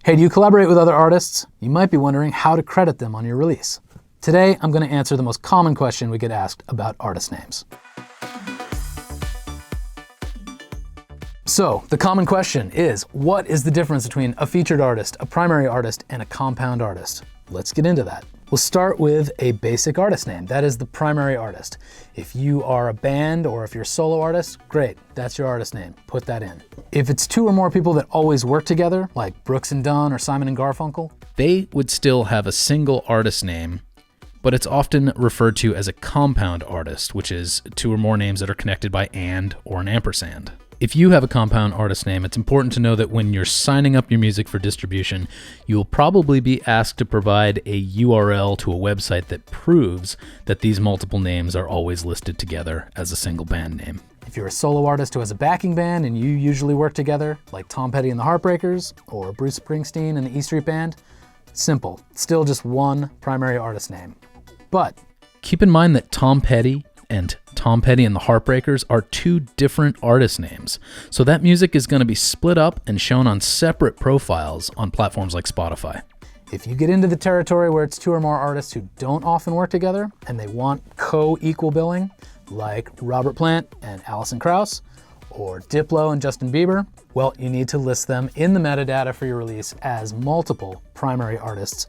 Hey, do you collaborate with other artists? You might be wondering how to credit them on your release. Today, I'm going to answer the most common question we get asked about artist names. So, the common question is, what is the difference between a featured artist, a primary artist, and a compound artist? Let's get into that. We'll start with a basic artist name. That is the primary artist. If you are a band or if you're a solo artist, great, that's your artist name. Put that in. If it's two or more people that always work together, like Brooks and Dunn or Simon and Garfunkel, they would still have a single artist name, but it's often referred to as a compound artist, which is two or more names that are connected by and or an ampersand. If you have a compound artist name, it's important to know that when you're signing up your music for distribution, you'll probably be asked to provide a URL to a website that proves that these multiple names are always listed together as a single band name. If you're a solo artist who has a backing band and you usually work together, like Tom Petty and the Heartbreakers or Bruce Springsteen and the E Street Band, simple, still just one primary artist name. But keep in mind that Tom Petty and Tom Petty and the Heartbreakers are two different artist names. So that music is going to be split up and shown on separate profiles on platforms like Spotify. If you get into the territory where it's two or more artists who don't often work together and they want co-equal billing, like Robert Plant and Alison Krauss, or Diplo and Justin Bieber, well, you need to list them in the metadata for your release as multiple primary artists.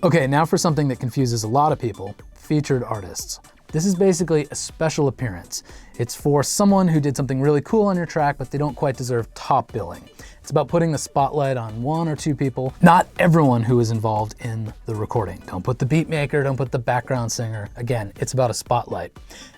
Okay, now for something that confuses a lot of people, featured artists. This is basically a special appearance. It's for someone who did something really cool on your track, but they don't quite deserve top billing. It's about putting the spotlight on one or two people, not everyone who is involved in the recording. Don't put the beat maker, don't put the background singer. Again, it's about a spotlight.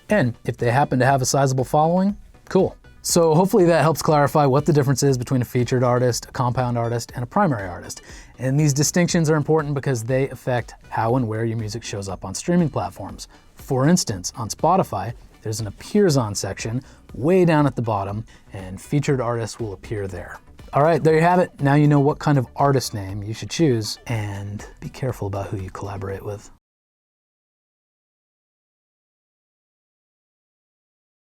And if they happen to have a sizable following, cool. So hopefully that helps clarify what the difference is between a featured artist, a compound artist, and a primary artist. And these distinctions are important because they affect how and where your music shows up on streaming platforms. For instance, on Spotify, there's an Appears On section way down at the bottom, and featured artists will appear there. All right, there you have it. Now you know what kind of artist name you should choose, and be careful about who you collaborate with.